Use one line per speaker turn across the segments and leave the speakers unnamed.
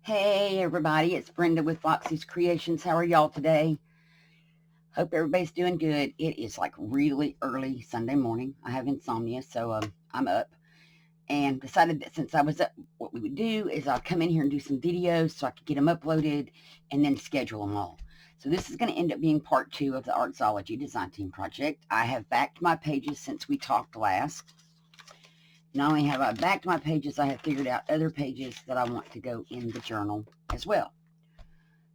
Hey everybody, it's Brenda with Foxy's Creations. How are y'all today? Hope everybody's doing good. It is like really early Sunday morning. I have insomnia, so I'm up and decided that since I was up, what we would do is I'll come in here and do some videos so I could get them uploaded and then schedule them all. So this is going to end up being part 2 of the Artzology Design Team project. I have backed my pages since we talked last. Not only have I backed my pages, I have figured out other pages that I want to go in the journal as well.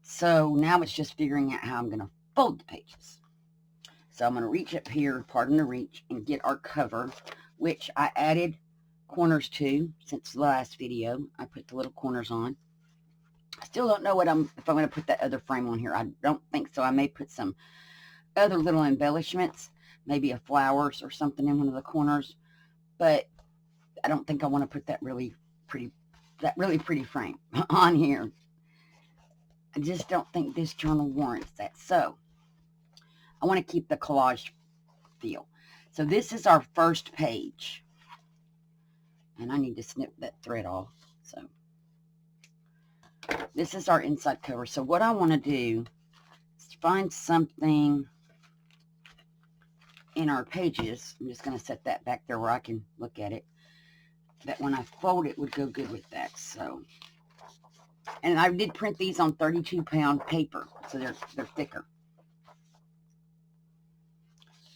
So now it's just figuring out how I'm going to fold the pages. So I'm going to reach up here, pardon the reach, and get our cover, which I added corners to since the last video. I put the little corners on. I still don't know if I'm going to put that other frame on here. I don't think so. I may put some other little embellishments, maybe a flowers or something in one of the corners, but I don't think I want to put that really pretty frame on here. I just don't think this journal warrants that. So I want to keep the collage feel. So this is our first page. And I need to snip that thread off. So this is our inside cover. So what I want to do is find something in our pages. I'm just going to set that back there where I can look at it. That when I fold it would go good with that. So, and I did print these on 32-pound paper, so they're thicker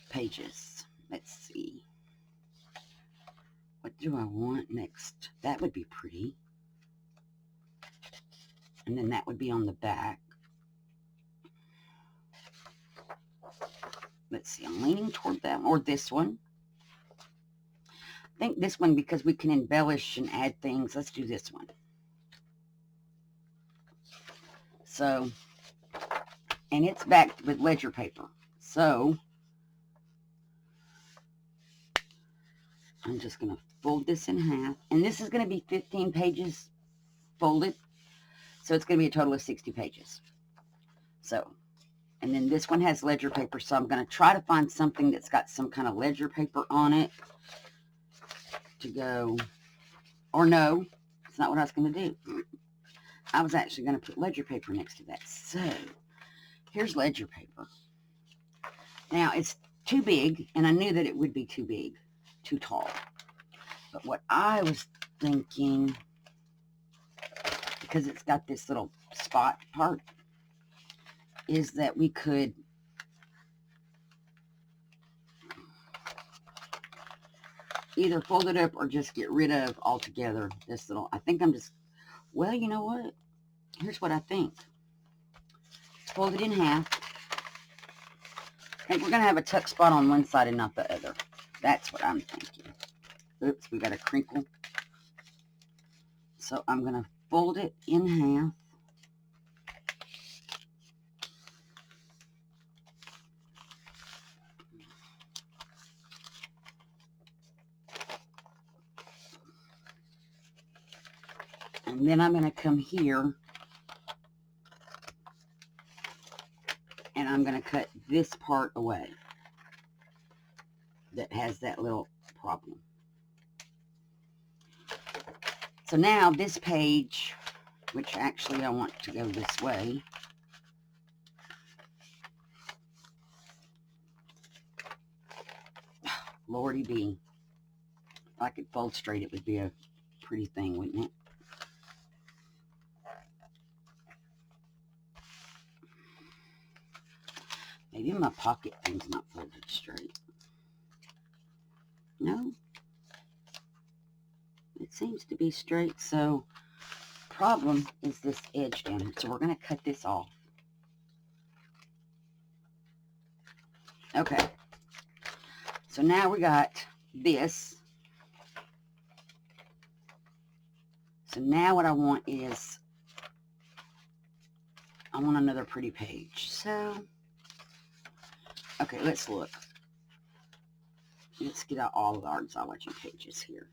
pages. Let's see. What do I want next? That would be pretty. And then that would be on the back. Let's see. I'm leaning toward that or this one. I think this one because we can embellish and add things. Let's do this one. So, and it's backed with ledger paper. So, I'm just going to fold this in half. And this is going to be 15 pages folded. So, it's going to be a total of 60 pages. So, and then this one has ledger paper. So, I'm going to try to find something that's got some kind of ledger paper on it to go, or no, it's not what I was going to do. I was actually going to put ledger paper next to that. So, here's ledger paper. Now, it's too big, and I knew that it would be too big, too tall. But what I was thinking, because it's got this little spot part, is that we could either fold it up or just get rid of altogether this little, I think I'm just, well, you know what? Here's what I think. Fold it in half. I think we're going to have a tuck spot on one side and not the other. That's what I'm thinking. Oops, we got a crinkle. So I'm going to fold it in half. And then I'm going to come here and I'm going to cut this part away that has that little problem. So now this page, which actually I want to go this way, Lordy B. If I could fold straight, it would be a pretty thing, wouldn't it? Maybe my pocket thing's not folded straight. No? It seems to be straight, so problem is this edge down here. So we're going to cut this off. Okay. So now we got this. So now what I want is, I want another pretty page. So, okay, let's look. Let's get out all of the Artzology pages here.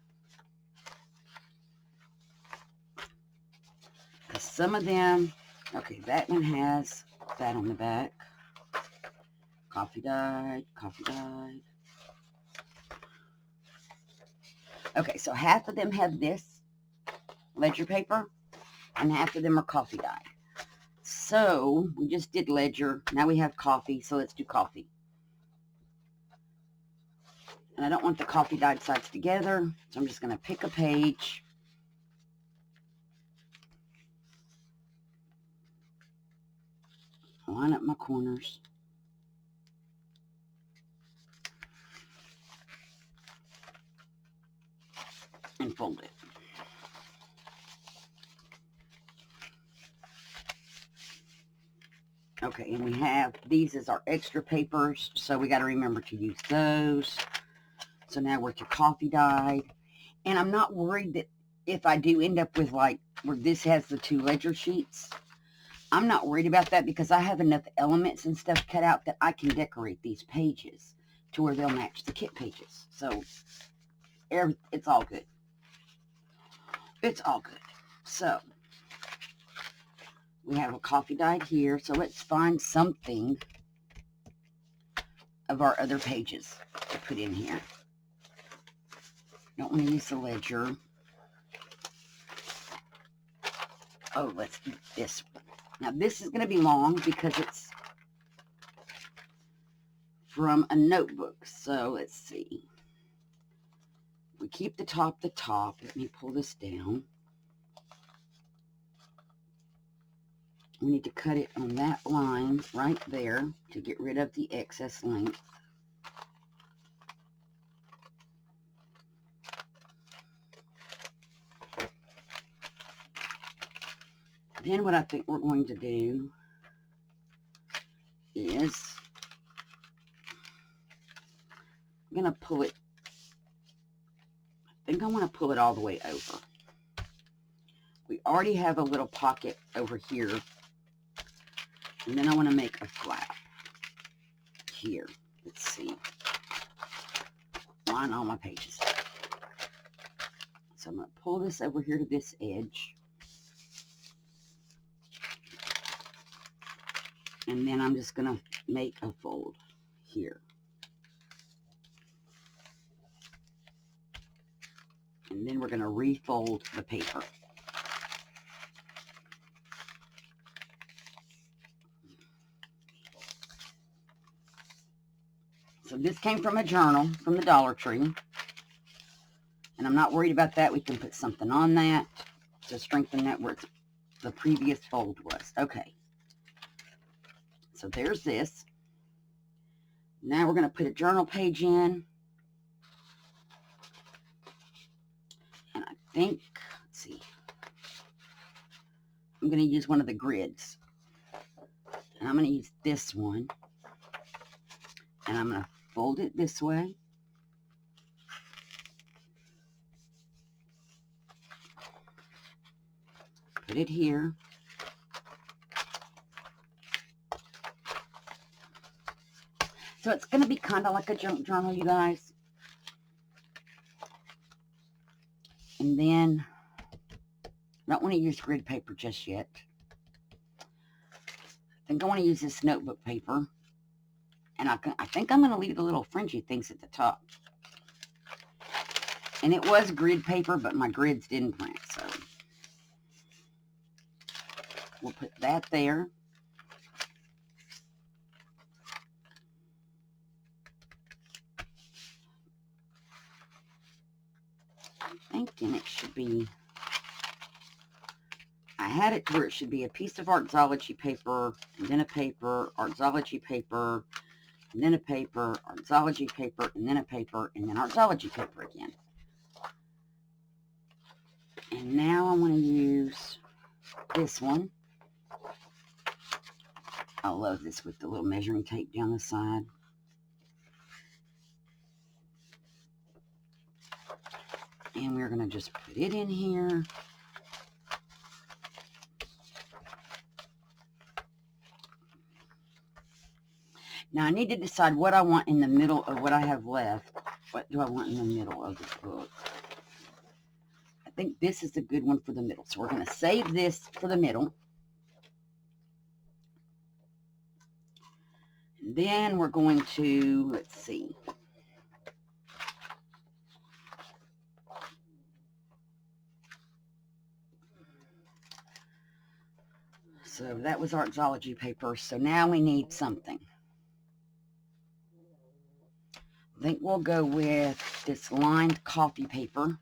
Because some of them, okay, that one has that on the back. Coffee dyed, coffee dyed. Okay, so half of them have this ledger paper, and half of them are coffee dyed. So we just did ledger. Now we have coffee, so let's do coffee. And I don't want the coffee dyed sides together, so I'm just going to pick a page. Line up my corners. And fold it. Okay, and we have these as our extra papers, so we got to remember to use those. So now we're to coffee dyed. And I'm not worried that if I do end up with like where this has the 2 ledger sheets, I'm not worried about that because I have enough elements and stuff cut out that I can decorate these pages to where they'll match the kit pages. So it's all good. It's all good. So we have a coffee dyed here. So let's find something of our other pages to put in here. Don't want to use the ledger. Oh, let's do this one. Now this is going to be long because it's from a notebook. So let's see. We keep the top the top. Let me pull this down. We need to cut it on that line right there to get rid of the excess length. Then what I think we're going to do is I'm going to pull it. I think I want to pull it all the way over. We already have a little pocket over here. And then I want to make a flap here. Let's see. Line all my pages. So I'm going to pull this over here to this edge. And then I'm just going to make a fold here. And then we're going to refold the paper. So this came from a journal from the Dollar Tree. And I'm not worried about that. We can put something on that to strengthen that where the previous fold was. Okay. So there's this. Now we're going to put a journal page in. And I think, let's see. I'm going to use one of the grids. And I'm going to use this one. And I'm going to fold it this way. Put it here. So it's going to be kind of like a junk journal, you guys. And then, I don't want to use grid paper just yet. I think I want to use this notebook paper. And I think I'm going to leave the little fringy things at the top. And it was grid paper, but my grids didn't print, so we'll put that there. I'm thinking it should be, I had it where it should be a piece of ARTZOLOGY paper, and then a paper, ARTZOLOGY paper, and then a paper, ARTZOLOGY paper, and then a paper, and then ARTZOLOGY paper again. And now I want to use this one. I love this with the little measuring tape down the side. And we're going to just put it in here. Now I need to decide what I want in the middle of what I have left. What do I want in the middle of the book? I think this is a good one for the middle. So we're going to save this for the middle. And then we're going to, let's see. So that was ARTZOLOGY paper. So now we need something. I think we'll go with this lined coffee paper.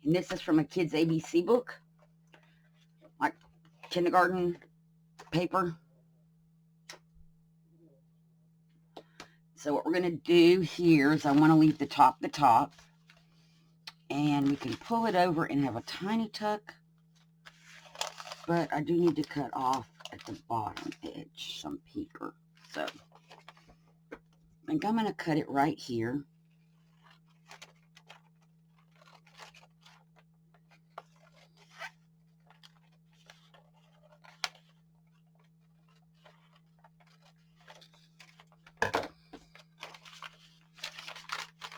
And this is from a kid's ABC book. Like kindergarten paper. So what we're going to do here is I want to leave the top. And we can pull it over and have a tiny tuck. But I do need to cut off at the bottom edge some peeper. So I think I'm going to cut it right here.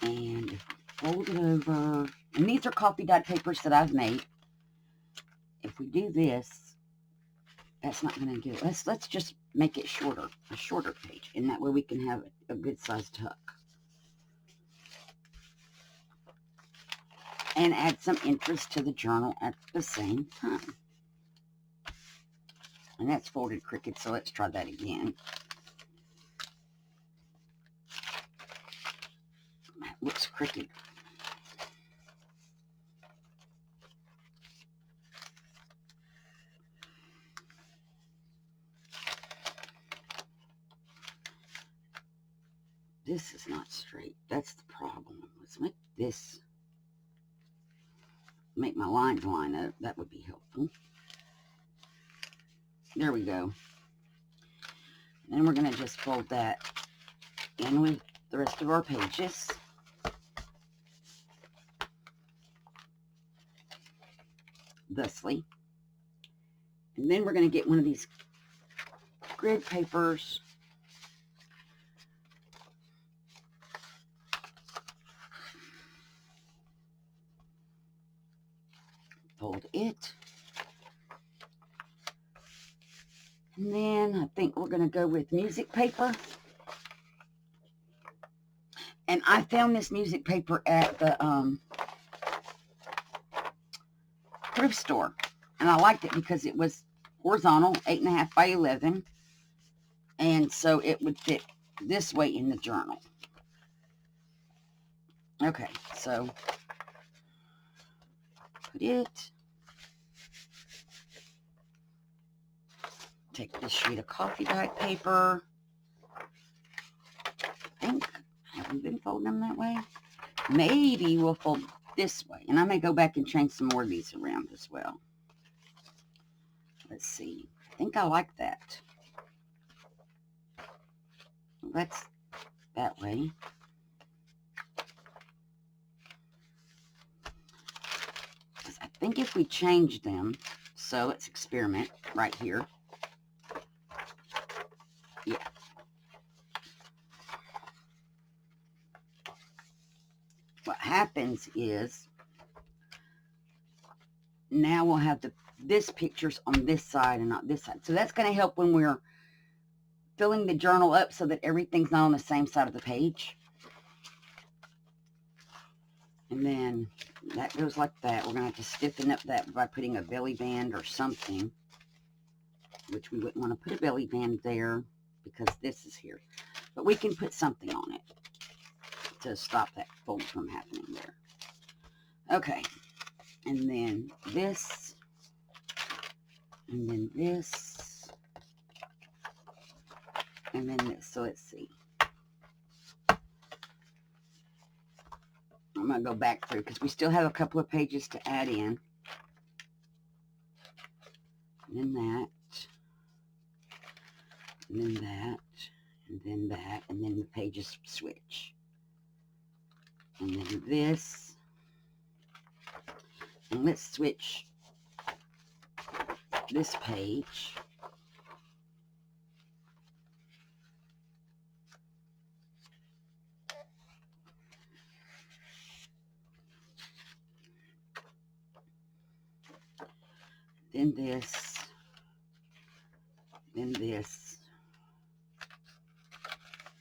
And fold it over. And these are coffee dyed papers that I've made. If we do this, that's not going to do it. Let's just make it shorter, a shorter page. And that way we can have a good sized tuck. And add some interest to the journal at the same time. And that's folded crooked, so let's try that again. That looks crooked. This is not straight. That's the problem. Let's make this, make my lines line up. That would be helpful. There we go. And then we're going to just fold that in with the rest of our pages. Thusly. And then we're going to get one of these grid papers. Fold it. And then I think we're going to go with music paper. And I found this music paper at the thrift store. And I liked it because it was horizontal, 8.5 by 11. And so it would fit this way in the journal. Okay, so put it. Take this sheet of coffee dyed paper. I think, haven't been folding them that way. Maybe we'll fold this way. And I may go back and change some more of these around as well. Let's see. I think I like that. That's that way. I think if we change them, so let's experiment right here. Yeah. What happens is now we'll have this pictures on this side and not this side. So that's going to help when we're filling the journal up so that everything's not on the same side of the page. And then that goes like that. We're going to have to stiffen up that by putting a belly band or something, which we wouldn't want to put a belly band there because this is here. But we can put something on it to stop that fold from happening there. Okay. And then this. And then this. And then this. So let's see. I'm going to go back through because we still have a couple of pages to add in. And then that. And then that. And then that. And then the pages switch. And then this. And let's switch this page. Then this. Then this.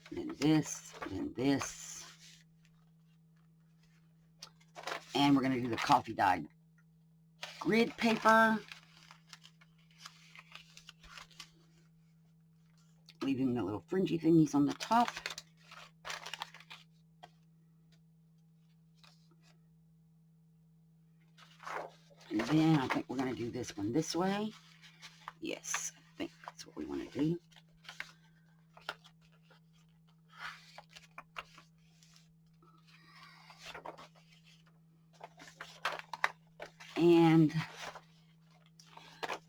Then this. Then this. And we're going to do the coffee dyed grid paper. leaving the little fringy thingies on the top. And then I think we're going to do this one this way. Yes, I think that's what we want to do. And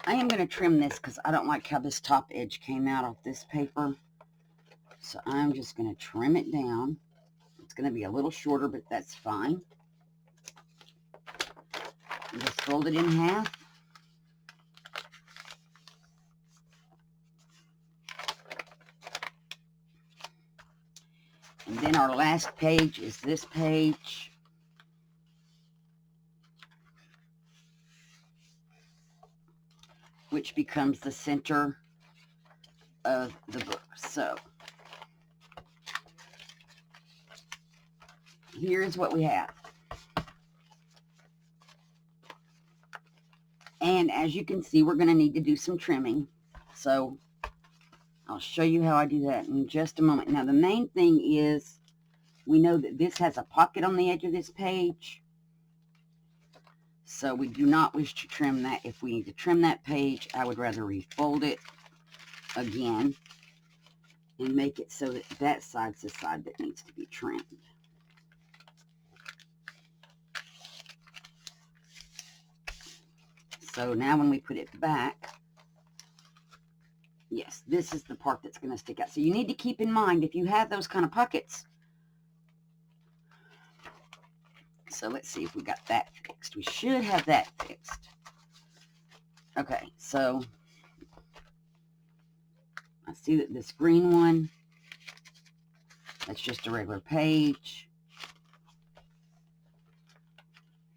I am going to trim this because I don't like how this top edge came out of this paper. So I'm just going to trim it down. It's going to be a little shorter, but that's fine. Just fold it in half. And then our last page is this page. Which becomes the center of the book. So here's what we have. And as you can see, we're going to need to do some trimming. So I'll show you how I do that in just a moment. Now, the main thing is we know that this has a pocket on the edge of this page. So we do not wish to trim that. If we need to trim that page, I would rather refold it again and make it so that that side's the side that needs to be trimmed. So now when we put it back, yes, this is the part that's going to stick out. So you need to keep in mind if you have those kind of pockets. So let's see if we got that fixed. We should have that fixed. Okay, so I see that this green one, that's just a regular page.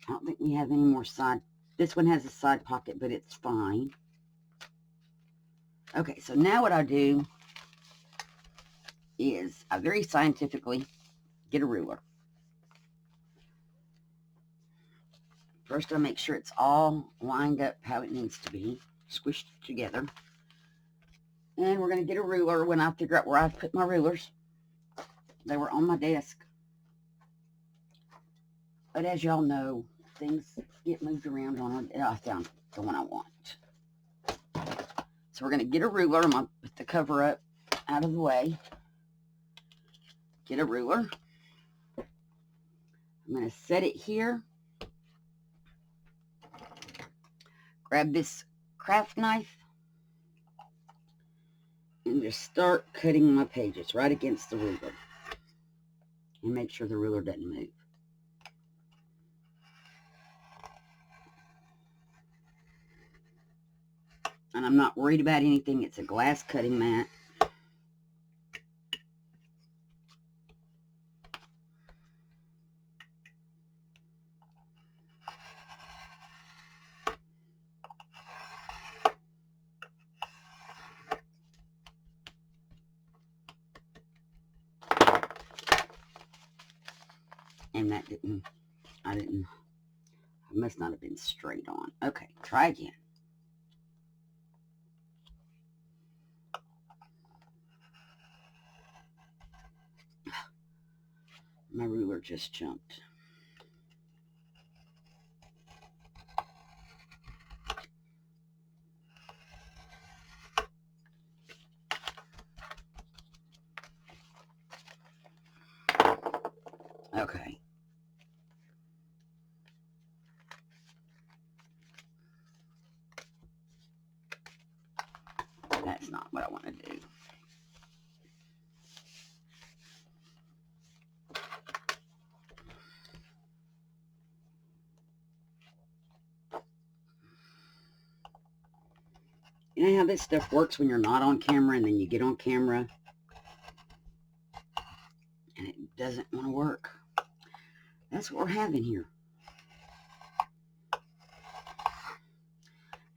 I don't think we have any more side. This one has a side pocket, but it's fine. Okay, so now what I do is I very scientifically get a ruler. First, I make sure it's all lined up how it needs to be, squished together. And we're going to get a ruler when I figure out where I've put my rulers. They were on my desk. But as y'all know, things get moved around on it. I found the one I want. So we're going to get a ruler. I'm going to put the cover up out of the way. Get a ruler. I'm going to set it here. Grab this craft knife and just start cutting my pages right against the ruler. And make sure the ruler doesn't move. And I'm not worried about anything. It's a glass cutting mat. And that I must not have been straight on. Okay, try again. My ruler just jumped. Okay. That's not what I want to do. You know how this stuff works when you're not on camera and then you get on camera and it doesn't want to work. That's what we're having here.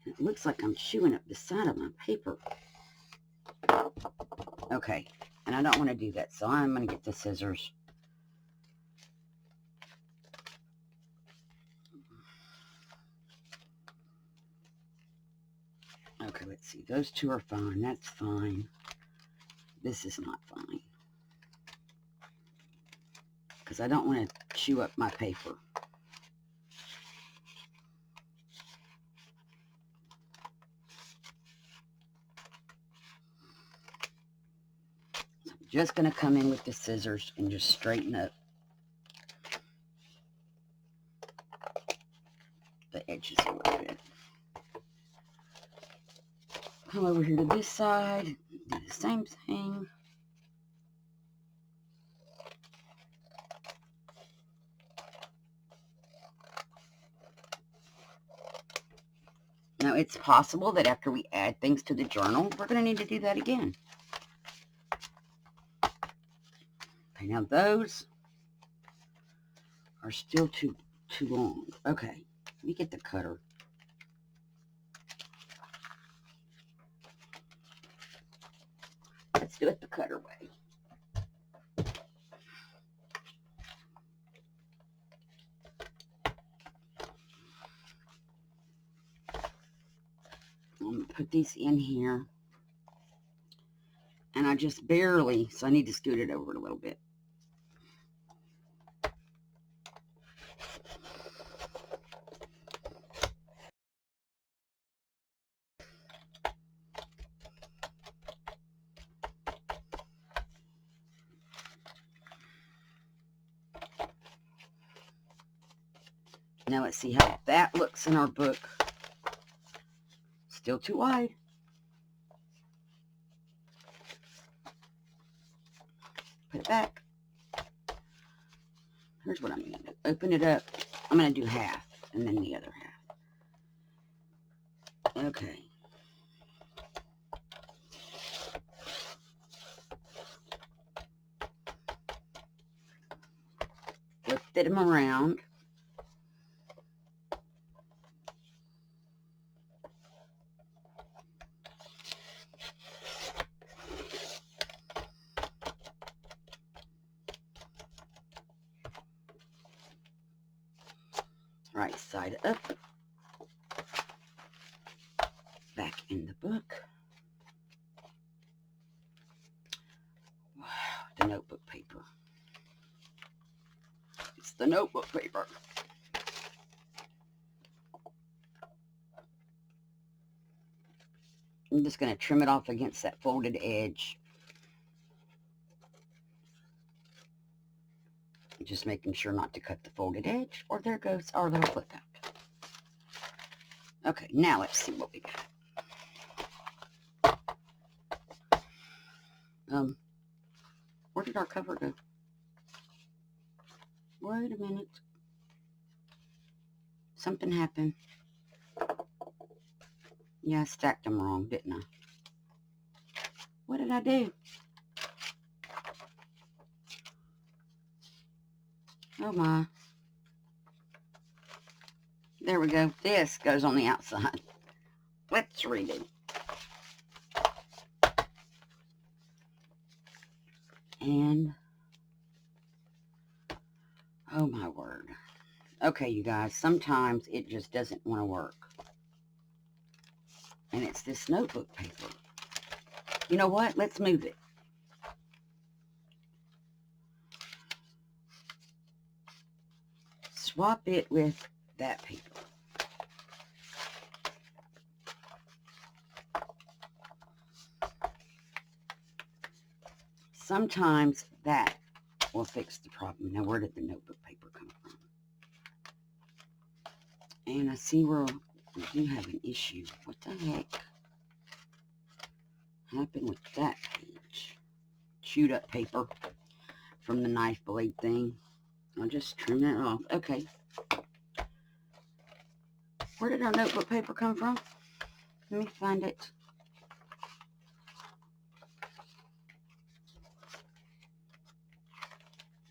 It looks like I'm chewing up the side of my paper. Okay, and I don't want to do that, so I'm going to get the scissors. Okay, let's see. Those two are fine. That's fine. This is not fine, because I don't want to chew up my paper. So I'm just going to come in with the scissors and just straighten up the edges a little bit. Come over here to this side, do the same thing. Now, it's possible that after we add things to the journal, we're going to need to do that again. Okay, now those are still too long. Okay, let me get the cutter. Let's do it the cutter way. I'm going to put these in here. And I just barely, so I need to scoot it over a little bit. Now let's see how that looks in our book. Still too wide. Put it back. Here's what I'm going to do. Open it up. I'm going to do half and then the other half. Okay. Flip them around. Right side up. Back in the book. Wow, the notebook paper. It's the notebook paper. I'm just going to trim it off against that folded edge. Just making sure not to cut the folded edge, or there goes our little flip out. Okay, now let's see what we got. Where did our cover go? Wait a minute. Something happened. Yeah, I stacked them wrong, didn't I? What did I do? Oh my. There we go. This goes on the outside. Let's read it. And, oh my word. Okay, you guys, sometimes it just doesn't want to work. And it's this notebook paper. You know what? Let's move it. Swap it with that paper. Sometimes that will fix the problem. Now, where did the notebook paper come from? And I see where we do have an issue. What the heck happened with that page? Chewed up paper from the knife blade thing. I'll just trim that off. Okay. Where did our notebook paper come from? Let me find it.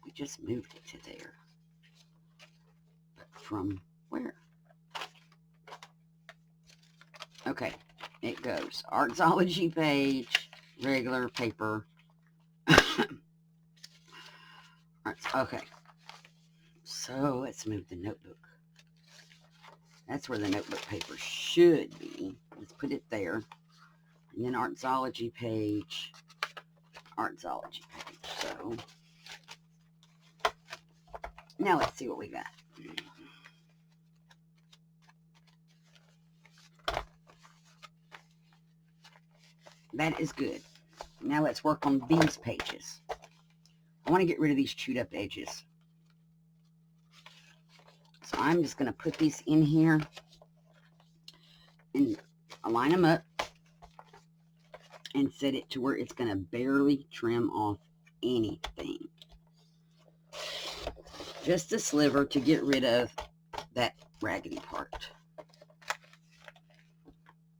We just moved it to there. But from where? Okay. It goes. ARTZOLOGY page. Regular paper. Okay. So let's move the notebook. That's where the notebook paper should be. Let's put it there. And then ARTZOLOGY page. ARTZOLOGY package. So now let's see what we got. That is good. Now let's work on these pages. I want to get rid of these chewed up edges. So I'm just going to put these in here and align them up and set it to where it's going to barely trim off anything. Just a sliver to get rid of that raggedy part.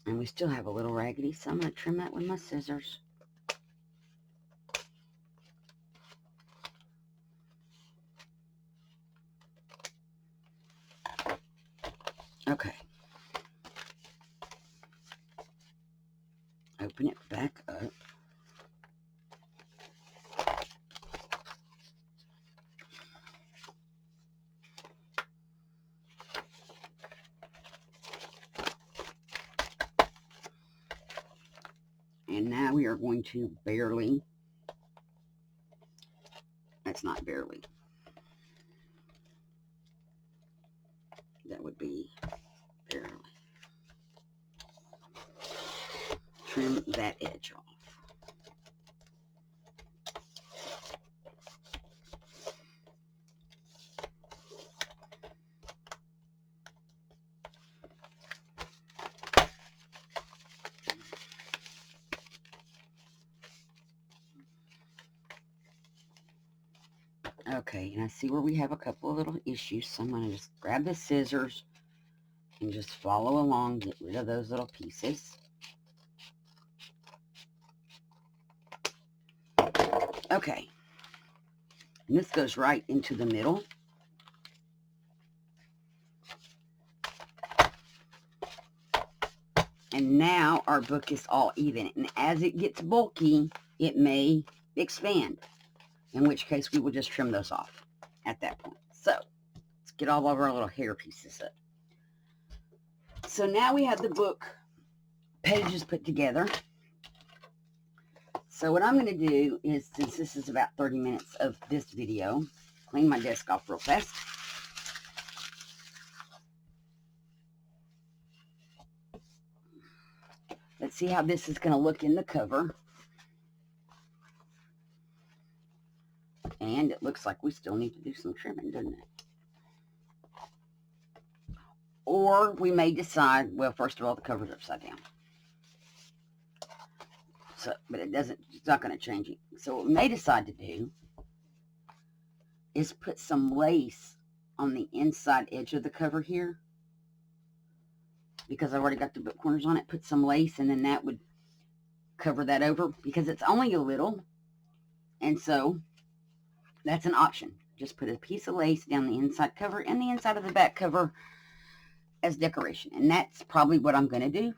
And we still have a little raggedy, so I'm going to trim that with my scissors. Okay. Open it back up. And now we are going to barely, that's not barely, that would be barely, trim that edge off. Okay, and I see where we have a couple of little issues, so I'm going to just grab the scissors and just follow along, get rid of those little pieces. Okay, and this goes right into the middle. And now our book is all even, and as it gets bulky, it may expand, in which case we will just trim those off at that point. So let's get all of our little hair pieces up. So now we have the book pages put together. So what I'm going to do is, since this is about 30 minutes of this video, clean my desk off real fast. Let's see how this is going to look in the cover. And it looks like we still need to do some trimming, doesn't it? Or we may decide, well, first of all, the cover's upside down. So, but it's not going to change it. So what we may decide to do is put some lace on the inside edge of the cover here. Because I've already got the book corners on it. Put some lace, and then that would cover that over. Because it's only a little. And so that's an option. Just put a piece of lace down the inside cover and the inside of the back cover as decoration. And that's probably what I'm going to do.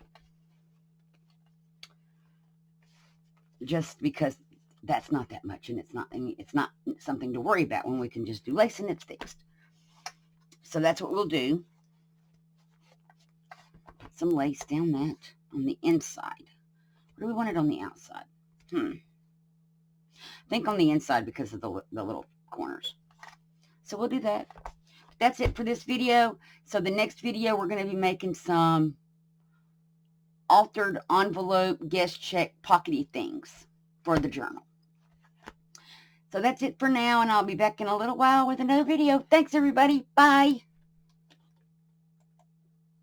Just because that's not that much, and it's not something to worry about when we can just do lace and it's fixed. So that's what we'll do. Put some lace down that on the inside. Or do we want it on the outside? I think on the inside because of the little corners. So we'll do that. That's it for this video. So the next video, we're going to be making some altered envelope guest check pockety things for the journal. So that's it for now, and I'll be back in a little while with another video. Thanks, everybody. Bye.